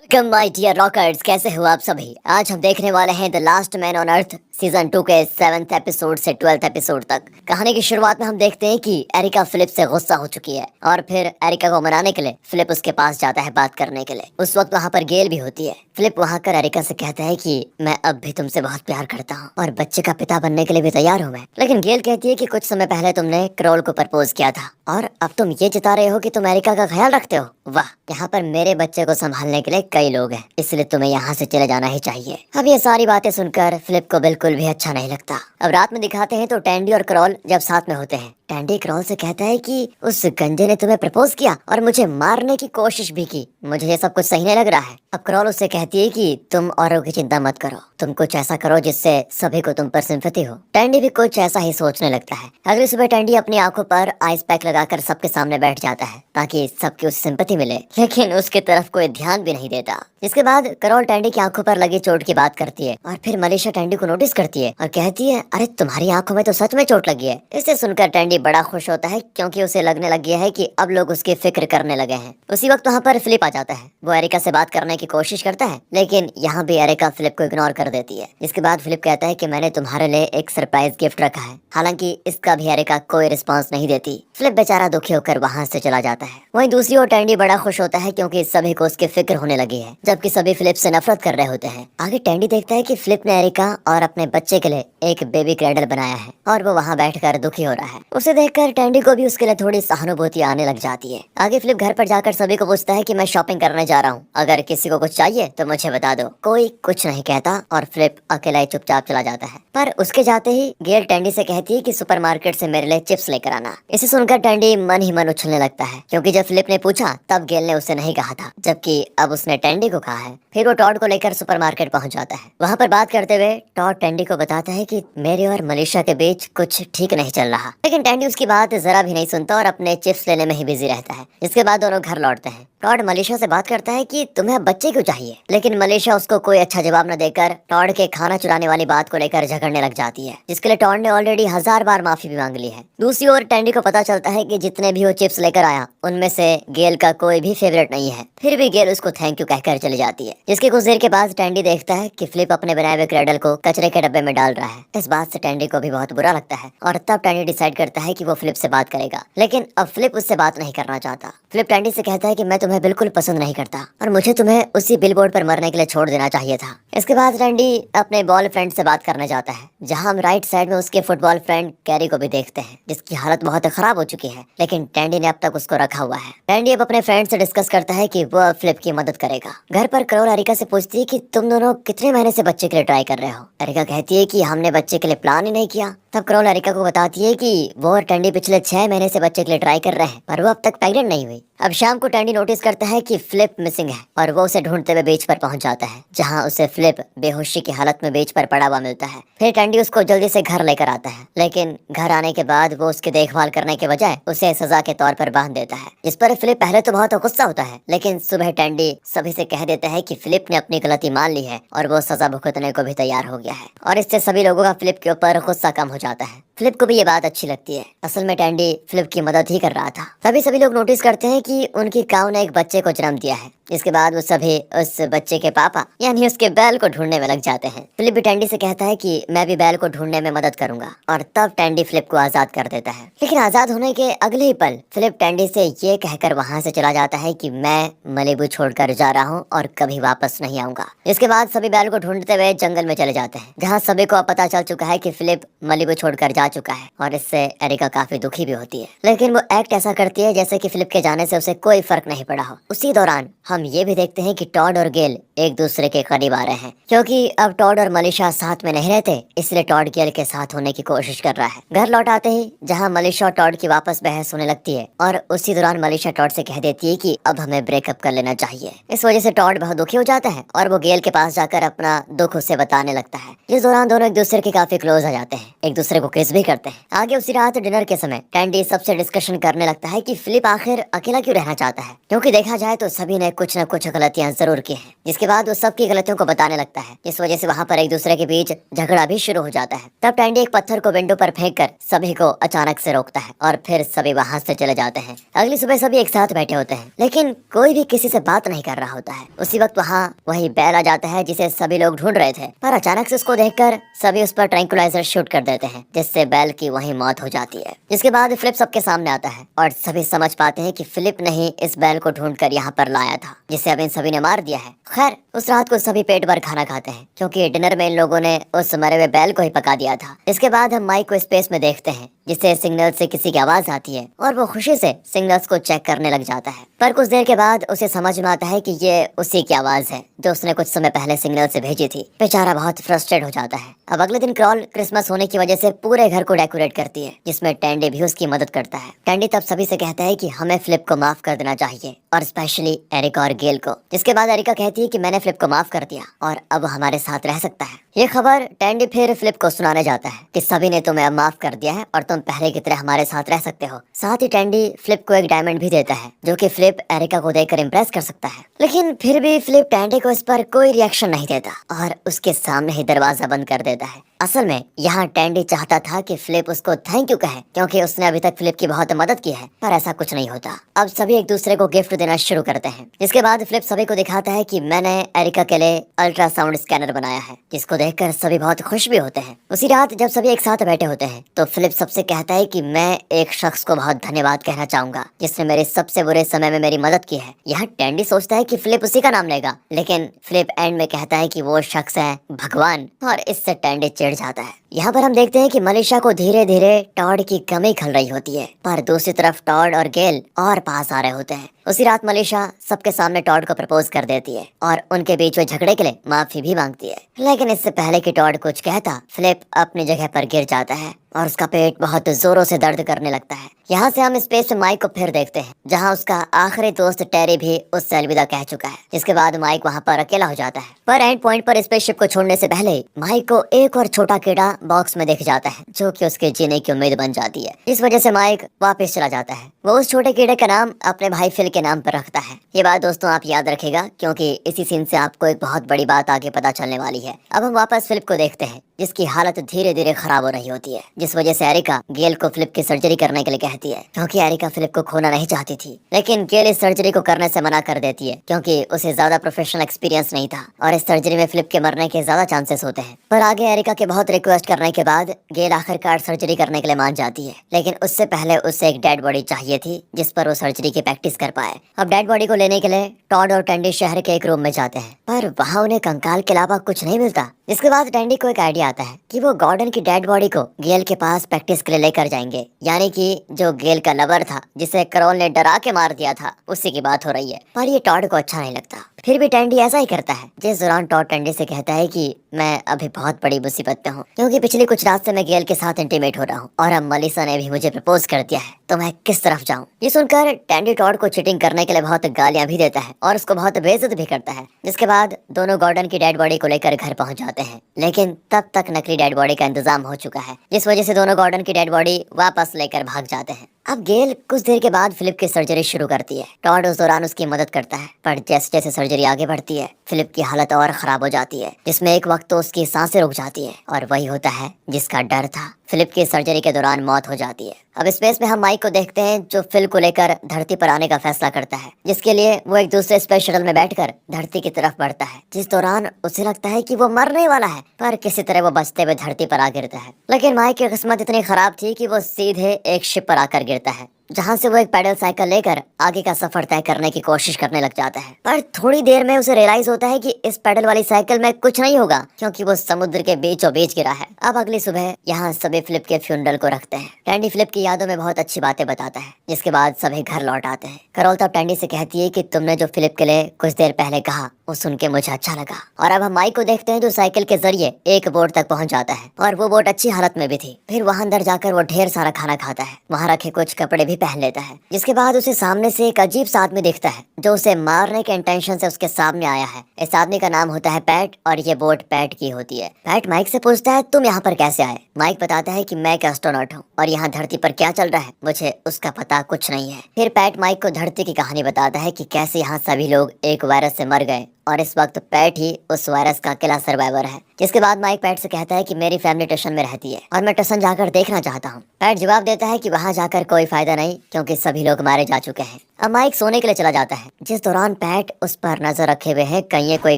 Welcome my dear rockers, कैसे हो आप सभी। आज हम देखने वाले हैं the last man on earth season 2 के 7th एपिसोड से 12th एपिसोड तक। कहानी की शुरुआत में हम देखते हैं कि एरिका फिलिप से गुस्सा हो चुकी है और फिर एरिका को मनाने के लिए फिलिप उसके पास जाता है बात करने के लिए। उस वक्त वहाँ पर गेल भी होती है। फिलिप वहाँ कर एरिका से कहता है कि मैं अब भी तुमसे बहुत प्यार करता हूँ और बच्चे का पिता बनने के लिए भी तैयार हूँ मैं। लेकिन गेल कहती है कि कुछ समय पहले तुमने क्रोल को प्रपोज किया था और अब तुम ये जता रहे हो कि तुम एरिका का ख्याल रखते हो। वाह, यहाँ पर मेरे बच्चे को संभालने के लिए कई लोग हैं, इसलिए तुम्हें यहाँ से चले जाना ही चाहिए। अब ये सारी बातें सुनकर फिलिप को बिल्कुल भी अच्छा नहीं लगता। अब रात में दिखाते हैं तो टैंडी और क्रॉल जब साथ में होते हैं। टैंडी क्रॉल से कहता है कि उस गंजे ने तुम्हें प्रपोज किया और मुझे मारने की कोशिश भी की। मुझे ये सब कुछ सही नहीं लग रहा है। अब क्रॉल उससे कहती है कि तुम औरों की चिंता मत करो, तुम कुछ ऐसा करो जिससे सभी को तुम पर सिंपैथी हो। टैंडी भी कुछ ऐसा ही सोचने लगता है। अगली सुबह टैंडी अपनी आंखों पर आइस पैक लगाकर सबके सामने बैठ जाता है ताकि सबकी उसे सिंपैथी मिले, लेकिन उसके तरफ कोई ध्यान भी नहीं देता। जिसके बाद करोल टैंडी की आंखों पर लगी चोट की बात करती है और फिर मलेशिया टैंडी को नोटिस करती है और कहती है, अरे तुम्हारी आंखों में तो सच में चोट लगी है। इसे सुनकर टैंडी बड़ा खुश होता है क्योंकि उसे लगने लग गया है कि अब लोग उसकी फिक्र करने लगे हैं। उसी वक्त वहाँ पर फिलिप आ जाता है। वो एरिका से बात करने की कोशिश करता है, लेकिन यहाँ भी एरिका फिलिप को इग्नोर कर देती है। इसके बाद फिलिप कहता है कि मैंने तुम्हारे लिए एक सरप्राइज गिफ्ट रखा है। हालांकि इसका भी एरिका कोई रिस्पॉन्स नहीं देती। फिलिप बेचारा दुखी होकर वहाँ से चला जाता है। वहीं दूसरी ओर टैंडी बड़ा खुश होता है क्योंकि सभी को उसकी फिक्र होने लगी है, जबकि सभी फिलिप से नफरत कर रहे होते हैं। आगे टैंडी देखता है कि फिलिप ने एरिका और अपने बच्चे के लिए एक बेबी क्रैडल बनाया है और वो वहाँ बैठकर दुखी हो रहा है। उसे देखकर टैंडी को भी उसके लिए थोड़ी सहानुभूति आने लग जाती है। आगे फिलिप घर पर जाकर सभी को पूछता है कि मैं शॉपिंग करने जा रहा हूँ, अगर किसी को कुछ चाहिए तो मुझे बता दो। कोई कुछ नहीं कहता और फिलिप अकेला ही चुपचाप चला जाता है। पर उसके जाते ही गेल टैंडी से कहती है कि सुपरमार्केट से मेरे लिए चिप्स लेकर आना। इसे सुनकर टैंडी मन ही मन उछलने लगता है क्योंकि जब फिलिप ने पूछा तब गेल ने उसे नहीं कहा था, जबकि अब उसने टैंडी को कहा है। फिर वो टॉड को लेकर सुपरमार्केट पहुंच जाता है। वहाँ पर बात करते हुए टॉड टैंडी को बताता है कि मेरे और मलेशिया के बीच कुछ ठीक नहीं चल रहा, लेकिन टैंडी उसकी बात जरा भी नहीं सुनता और अपने चिप्स लेने में ही बिजी रहता है। इसके बाद दोनों घर लौटते हैं। टॉड मलेशिया से बात करता है कि तुम्हें अब बच्चे क्यों चाहिए, लेकिन मलेशिया उसको कोई अच्छा जवाब न देकर टॉड के खाना चुराने वाली बात को लेकर झगड़ने लग जाती है, जिसके लिए टॉड ने ऑलरेडी 1000 बार माफी भी मांग ली है। दूसरी ओर टैंडी को पता चलता है कि जितने भी वो चिप्स लेकर आया उनमें से गेल का कोई भी फेवरेट नहीं है। फिर भी गेल उसको थैंक यू कहकर चली जाती है। जिसके कुछ देर के बाद टैंडी देखता है कि फिलिप अपने बनाए हुए क्रैडल को कचरे के डब्बे में डाल रहा है। इस बात से टैंडी को भी बहुत बुरा लगता है और तब टैंडी डिसाइड करता है कि वो फिलिप से बात करेगा, लेकिन अब फिलिप उससे बात नहीं करना चाहता। फिलिप टैंडी से कहता है कि मैं तुम्हें बिल्कुल पसंद नहीं करता और मुझे तुम्हें उसी बिलबोर्ड पर मरने के लिए छोड़ देना चाहिए था। इसके बाद टैंडी अपने बॉय फ्रेंड से बात करने जाता है, जहाँ हम राइट साइड में उसके फुटबॉल फ्रेंड कैरी को भी देखते हैं, जिसकी हालत बहुत खराब हो चुकी है, लेकिन टैंडी ने अब तक उसको रखा हुआ है। टैंडी अब अपने फ्रेंड से डिस्कस करता है कि वो फिलिप की मदद करेगा। घर पर करोल एरिका से पूछती है कि तुम दोनों कितने महीने से बच्चे के लिए ट्राई कर रहे हो। एरिका कहती है कि हमने बच्चे के लिए प्लान ही नहीं किया। तब करोल एरिका को बताती है कि वो और टैंडी पिछले 6 महीने से बच्चे के लिए ट्राई कर रहे हैं, पर वो अब तक प्रेग्नेंट नहीं हुई। अब शाम को टैंडी नोटिस करता है कि फिलिप मिसिंग है और वो उसे ढूंढते हुए बीच पर पहुंच जाता है, जहां उसे फिलिप बेहोशी की हालत में बीच पर पड़ा हुआ मिलता है। फिर टैंडी उसको जल्दी से घर लेकर आता है, लेकिन घर आने के बाद वो उसकी देखभाल करने के बजाय उसे सजा के तौर पर बांध देता है, जिस पर फिलिप पहले तो बहुत गुस्सा होता है, लेकिन सुबह टैंडी सभी से कह देता है कि फिलिप ने अपनी गलती मान ली है और वो सजा भुगतने को भी तैयार हो गया है, और इससे सभी लोगों का फिलिप के ऊपर गुस्सा कम हो जाता है। फिलिप को भी ये बात अच्छी लगती है। असल में टैंडी फिलिप की मदद ही कर रहा था। तभी सभी लोग नोटिस करते हैं कि उनकी काऊ ने एक बच्चे को जन्म दिया है। इसके बाद वो सभी उस बच्चे के पापा यानी उसके बैल को ढूंढने में लग जाते हैं। फिलिप भी टैंडी से कहता है कि मैं भी बैल को ढूंढने में मदद करूंगा, और तब टैंडी फिलिप को आजाद कर देता है। लेकिन आजाद होने के अगले ही पल फिलिप टैंडी से ये कहकर वहाँ से चला जाता है कि मैं मलिबू छोड़कर जा रहा हूँ और कभी वापस नहीं आऊंगा। इसके बाद सभी बैल को ढूंढते हुए जंगल में चले जाते हैं, जहाँ सभी को अब पता चल चुका है कि फिलिप मलिबू छोड़कर जा चुका है, और इससे एरिका काफी दुखी भी होती है। लेकिन वो एक्ट ऐसा करती है जैसे कि फिलिप के जाने से उसे कोई फर्क नहीं पड़ा हो। उसी दौरान हम ये भी देखते हैं कि टॉड और गेल एक दूसरे के करीब आ रहे हैं, क्योंकि अब टॉड और मलेशिया साथ में नहीं रहते, इसलिए टॉड गेल के साथ होने की कोशिश कर रहा है। घर लौट आते ही जहाँ मलेशिया और टॉड की वापस बहस होने लगती है, और उसी दौरान मलेशिया टॉड से कह देती है कि अब हमें ब्रेकअप कर लेना चाहिए। इस वजह से टॉड बहुत दुखी हो जाता है और वो गेल के पास जाकर अपना दुख उसे बताने लगता है। इस दौरान दोनों एक दूसरे के काफी क्लोज आ जाते हैं, एक दूसरे को किस भी करते हैं। आगे उसी रात डिनर के समय टैंडी सबसे डिस्कशन करने लगता है कि फिलिप आखिर अकेला क्यों रहना चाहता है, क्योंकि देखा जाए तो सभी ने कुछ न कुछ गलतियां जरूर की हैं। जिसके बाद वो सबकी गलतियों को बताने चिल्लाने लगता है, इस वजह से वहाँ पर एक दूसरे के बीच झगड़ा भी शुरू हो जाता है। तब टैंडी एक पत्थर को विंडो पर फेंक कर सभी को अचानक से रोकता है और फिर सभी वहाँ से चले जाते हैं। अगली सुबह सभी एक साथ बैठे होते हैं, लेकिन कोई भी किसी से बात नहीं कर रहा होता है। उसी वक्त वहाँ वही बैल आ जाता है जिसे सभी लोग ढूंढ रहे थे, पर अचानक से उसको देखकर सभी उस पर ट्रैंक्विलाइजर शूट कर देते हैं, जिससे बैल की वही मौत हो जाती है। जिसके बाद फिलिप सबके सामने आता है और सभी समझ पाते हैं कि फिलिप ने ही इस बैल को ढूंढकर यहाँ पर लाया था, जिसे अब इन सभी ने मार दिया है। खैर उस रात को सभी पेट भर खाना खाते हैं, क्योंकि डिनर में इन लोगों ने उस मरे हुए बैल को ही पका दिया था। इसके बाद हम माइक को स्पेस में देखते हैं, जिससे सिग्नल से किसी की आवाज आती है और वो खुशी से सिग्नल्स को चेक करने लग जाता है। पर कुछ देर के बाद उसे समझ में आता है कि ये उसी की आवाज है जो उसने कुछ समय पहले सिग्नल से भेजी थी। बेचारा बहुत फ्रस्ट्रेट हो जाता है। अब अगले दिन क्रॉल क्रिसमस होने की वजह से पूरे घर को डेकोरेट करती है, जिसमें टैंडी भी उसकी मदद करता है। टैंडी तब सभी से कहता है कि हमें फिलिप को माफ कर देना चाहिए, और स्पेशली एरिका और गेल को। जिसके बाद एरिका कहती है कि मैंने फिलिप को माफ कर दिया और अब हमारे साथ रह सकता है। ये खबर टैंडी फिर फिलिप को सुनाने जाता है कि सभी ने तुम्हें अब माफ कर दिया है और तुम पहले की तरह हमारे साथ रह सकते हो। साथ ही टैंडी फिलिप को एक डायमंड भी देता है, जो कि फिलिप एरिका को देखकर इम्प्रेस कर सकता है। लेकिन फिर भी फिलिप टैंडी को इस पर कोई रिएक्शन नहीं देता और उसके सामने ही दरवाजा बंद कर देता है। असल में यहाँ टैंडी चाहता था कि फिलिप उसको थैंक यू कहे, क्योंकि उसने अभी तक फिलिप की बहुत मदद की है, पर ऐसा कुछ नहीं होता। अब सभी एक दूसरे को गिफ्ट देना शुरू करते हैं। इसके बाद फिलिप सभी को दिखाता है कि मैंने एरिका के लिए अल्ट्रासाउंड स्कैनर बनाया है, जिसको देखकर सभी बहुत खुश भी होते हैं। उसी रात जब सभी एक साथ बैठे होते हैं तो फिलिप सबसे कहता है कि मैं एक शख्स को बहुत धन्यवाद कहना चाहूंगा, जिसने मेरे सबसे बुरे समय में मेरी मदद की है। यहाँ टैंडी सोचता है कि फिलिप उसी का नाम लेगा, लेकिन फिलिप एंड में कहता है कि वो शख्स है भगवान, और इससे टैंडी चिढ़ जाता है। यहाँ पर हम देखते हैं कि मलिशा को धीरे धीरे टॉड की कमी खल रही होती है, पर दूसरी तरफ टॉड और गेल और पास आ रहे होते हैं। उसी रात मलिशा सबके सामने टॉड को प्रपोज कर देती है और उनके बीच हुए झगड़े के लिए माफी भी मांगती है। लेकिन इससे पहले कि टॉड कुछ कहता, फिलिप अपनी जगह पर गिर जाता है और उसका पेट बहुत जोरों से दर्द करने लगता है। यहाँ से हम स्पेस में माइक को फिर देखते हैं, जहाँ उसका आखिरी दोस्त टेरी भी उससे अलविदा कह चुका है। जिसके बाद माइक वहाँ पर अकेला हो जाता है। पर एंड पॉइंट पर स्पेसशिप को छोड़ने से पहले माइक को एक और छोटा कीड़ा बॉक्स में दिख जाता है, जो कि उसके जीने की उम्मीद बन जाती है। इस वजह से माइक वापस चला जाता है। वो उस छोटे कीड़े का नाम अपने भाई फिल के नाम पर रखता है। ये बात दोस्तों आप याद रखेगा, क्योंकि इसी सीन से आपको एक बहुत बड़ी बात आगे पता चलने वाली है। अब हम वापस फिलिप को देखते हैं, जिसकी हालत धीरे धीरे खराब हो रही होती है, जिस वजह से एरिका गेल को फिलिप की सर्जरी करने के लिए कहती है, क्योंकि एरिका फिलिप को खोना नहीं चाहती थी। लेकिन गेल इस सर्जरी को करने से मना कर देती है, क्योंकि उसे ज्यादा प्रोफेशनल एक्सपीरियंस नहीं था और इस सर्जरी में फिलिप के मरने के ज्यादा चांसेस होते हैं। पर आगे एरिका के बहुत रिक्वेस्ट करने के बाद गेल आखिरकार सर्जरी करने के लिए मान जाती है। लेकिन उससे पहले उसे एक डेड बॉडी चाहिए थी, जिस पर वो सर्जरी की प्रैक्टिस कर पाए। अब डेड बॉडी को लेने के लिए टॉड और टैंडी शहर के एक रूम में जाते हैं, पर वहाँ उन्हें कंकाल के अलावा कुछ नहीं मिलता। इसके बाद टैंडी को एक आइडिया आता है कि वो गॉर्डन की डेड बॉडी को गेल के पास प्रैक्टिस के लिए लेकर जाएंगे, यानी कि जो गेल का लवर था जिसे क्रॉल ने डरा के मार दिया था, उसी की बात हो रही है। पर ये टॉड को अच्छा नहीं लगता। फिर भी टैंडी ऐसा ही करता है, जिस दौरान टॉड टैंडी से कहता है कि मैं अभी बहुत बड़ी मुसीबत में हूँ, क्योंकि पिछली कुछ रात से मैं गेल के साथ इंटीमेट हो रहा हूँ और अब मलिसा ने भी मुझे प्रपोज कर दिया है, तो मैं किस तरफ जाऊँ। ये सुनकर टैंडी टॉड को चीटिंग करने के लिए बहुत गालियां भी देता है और उसको बहुत बेइज्जत भी करता है। जिसके बाद दोनों गॉर्डन की डेड बॉडी को लेकर घर पहुंच जाते हैं, लेकिन तब तक नकली डेड बॉडी का इंतजाम हो चुका है, जिस वजह से दोनों गॉर्डन की डेड बॉडी वापस लेकर भाग जाते हैं। अब गेल कुछ देर के बाद फिलिप की सर्जरी शुरू करती है। टॉड उस दौरान उसकी मदद करता है, पर जैसे जैसे सर्जरी आगे बढ़ती है फिलिप की हालत और खराब हो जाती है, जिसमें एक वक्त तो उसकी सांसें रुक जाती है और वही होता है जिसका डर था। फिलिप की सर्जरी के दौरान मौत हो जाती है। अब स्पेस में हम माइक को देखते हैं, जो फिल को लेकर धरती पर आने का फैसला करता है, जिसके लिए वो एक दूसरे स्पेस शटल में बैठकर धरती की तरफ बढ़ता है। जिस दौरान उसे लगता है कि वो मरने वाला है, पर किसी तरह वो बचते हुए धरती पर आ गिरता है। लेकिन माइक की किस्मत इतनी खराब थी कि वो सीधे एक शिप पर आकर गिरता है, जहाँ से वो एक पैडल साइकिल लेकर आगे का सफर तय करने की कोशिश करने लग जाता है। पर थोड़ी देर में उसे रियलाइज होता है कि इस पैडल वाली साइकिल में कुछ नहीं होगा, क्योंकि वो समुद्र के बीचों बीच गिरा है। अब अगली सुबह यहाँ सभी फिलिप के फ्यूनरल को रखते हैं। टैंडी फिलिप की यादों में बहुत अच्छी बातें बताता है, जिसके बाद सभी घर लौट आते हैं। कैरोल तब टैंडी से कहती है कि तुमने जो फिलिप के लिए कुछ देर पहले कहा वो सुन के मुझे अच्छा लगा। और अब हम माइक को देखते हैं, जो साइकिल के जरिए एक बोट तक पहुंच जाता है और वो बोट अच्छी हालत में भी थी। फिर वहां अंदर जाकर वो ढेर सारा खाना खाता है, वहां रखे कुछ कपड़े भी पहन लेता है, जिसके बाद उसे सामने से एक अजीब सा आदमी दिखता है जो उसे मारने के इंटेंशन से उसके सामने आया है। इस आदमी का नाम होता है पैट और ये बोट पैट की होती है। पैट माइक से पूछता है तुम यहाँ पर कैसे आए। माइक बताता है कि मैं एक एस्ट्रोनॉट हूँ और यहाँ धरती पर क्या चल रहा है मुझे उसका पता कुछ नहीं है। फिर पैट माइक को धरती की कहानी बताता है कि कैसे यहाँ सभी लोग एक वायरस से मर गए और इस वक्त पैट ही उस वायरस का अकेला सर्वाइवर है। जिसके बाद माइक पैट से कहता है कि मेरी फैमिली टशन में रहती है और मैं टशन जाकर देखना चाहता हूँ। पैट जवाब देता है कि वहाँ जाकर कोई फायदा नहीं क्योंकि सभी लोग मारे जा चुके हैं। अब माइक सोने के लिए चला जाता है, जिस दौरान पैट उस पर नजर रखे हुए है कहीं ये कोई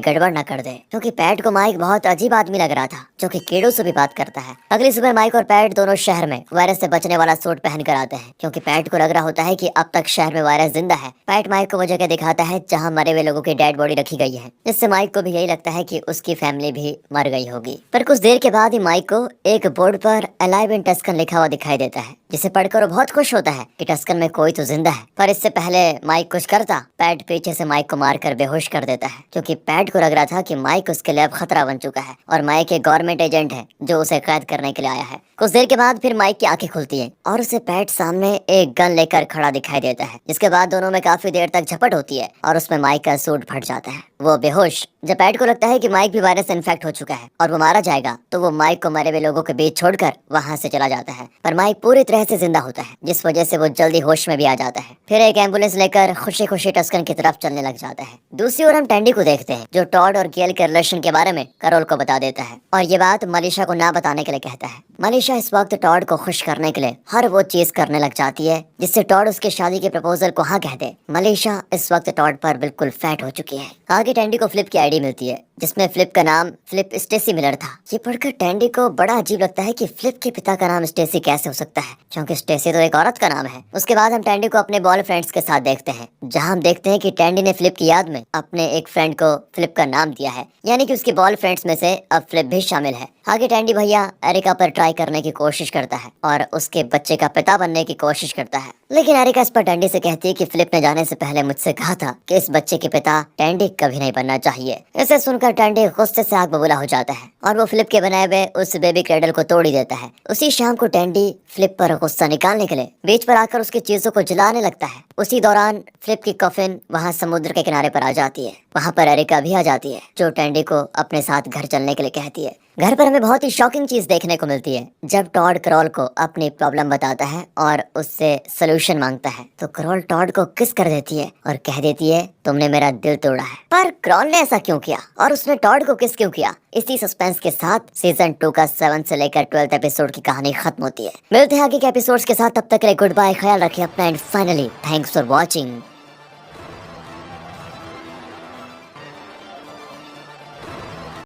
गड़बड़ न कर दे, क्योंकि पैट को माइक बहुत अजीब आदमी लग रहा था जो कि कीड़ों से भी बात करता है। अगली सुबह माइक और पैट दोनों शहर में वायरस से बचने वाला सूट पहन कर आते हैं, क्योंकि पैट को लग रहा होता है कि अब तक शहर में वायरस जिंदा है। पैट माइक को वो जगह दिखाता है जहाँ मरे हुए लोगों की डेड बॉडी रखी गई है, जिससे माइक को भी यही लगता है कि उसकी फैमिली भी मर गई होगी। पर कुछ देर के बाद ही माइक को एक बोर्ड पर अलाइव इन टस्कन लिखा हुआ दिखाई देता है, जिसे पढ़कर वो बहुत खुश होता है कि टस्कन में कोई तो जिंदा है। पर इससे पहले माइक कुछ करता, पैट पीछे से माइक को मारकर बेहोश कर देता है, क्योंकि पैट को लग रहा था कि माइक उसके लिए अब खतरा बन चुका है और माइक एक गवर्नमेंट एजेंट है जो उसे कैद करने के लिए आया है। कुछ देर के बाद फिर माइक की आंखें खुलती हैं और उसे पैट सामने एक गन लेकर खड़ा दिखाई देता है, जिसके बाद दोनों में काफी देर तक झपट होती है और उसमें माइक का सूट फट जाता है, वो बेहोश। जब पैट को लगता है कि माइक भी वायरस से इन्फेक्ट हो चुका है और वो मारा जाएगा, तो वो माइक को मरे हुए लोगों के बीच छोड़कर वहां से चला जाता है। पर माइक पूरी तरह से जिंदा होता है, जिस वजह से वो जल्दी होश में भी आ जाता है। फिर एक एम्बुलेंस लेकर खुशी खुशी टस्कन की तरफ चलने लग जाता है। दूसरी ओर हम टैंडी को देखते हैं जो टॉड और गेल के रिलेशन के बारे में कैरोल को बता देता है और ये बात मनीषा को ना बताने के लिए कहता है। मनीषा इस वक्त टॉड को खुश करने के लिए हर वो चीज करने लग जाती है जिससे टॉड उसकी शादी के प्रपोजल को हाँ कह दे। मनीषा इस वक्त टॉड पर बिल्कुल फैट हो चुकी है। आगे टैंडी को फ्लिप की आईडी मिलती है जिसमें फ्लिप का नाम फ्लिप स्टेसी मिलर था। ये पढ़कर टैंडी को बड़ा अजीब लगता है कि फ्लिप के पिता का नाम स्टेसी कैसे हो सकता है, क्योंकि स्टेसी तो एक औरत का नाम है। उसके बाद हम टैंडी को अपने बॉयफ्रेंड्स के साथ देखते हैं, जहां हम देखते हैं कि टैंडी ने फ्लिप की याद में अपने एक फ्रेंड को फ्लिप का नाम दिया है, यानी कि उसके बॉयफ्रेंड्स में से अब फ्लिप भी शामिल है। आगे टैंडी भैया एरिका पर ट्राई करने की कोशिश करता है और उसके बच्चे का पिता बनने की कोशिश करता है, लेकिन एरिका इस पर टैंडी से कहती है कि फ्लिप ने जाने से पहले मुझसे कहा था कि इस बच्चे के पिता टैंडी कभी नहीं बनना चाहिए। इसे सुनकर टैंडी गुस्से से आग बबूला हो जाता है और वो फ्लिप के बनाए हुए उस बेबी क्रेडल को तोड़ ही देता है। उसी शाम को टैंडी फ्लिप पर गुस्सा निकालने के लिए बीच पर आकर उसकी चीजों को जलाने लगता है। उसी दौरान फ्लिप की कॉफिन वहाँ समुद्र के किनारे पर आ जाती है। वहाँ पर एरिका भी आ जाती है जो टैंडी को अपने साथ घर चलने के लिए कहती है। घर पर हमें बहुत ही शॉकिंग चीज देखने को मिलती है जब टॉड क्रॉल को अपनी प्रॉब्लम बताता है और उससे सोल्यूशन मांगता है, तो क्रॉल टॉड को किस कर देती है और कह देती है तुमने मेरा दिल तोड़ा है। पर क्रॉल ने ऐसा क्यों किया और उसने टॉड को किस क्यों किया? इसी सस्पेंस के साथ सीजन 2 का 7 से लेकर 12th एपिसोड की कहानी खत्म होती है। मिलते हैं आगे के एपिसोड्स के साथ, तब तक के लिए गुड बाय, ख्याल रखिए अपना and finally thanks for watching.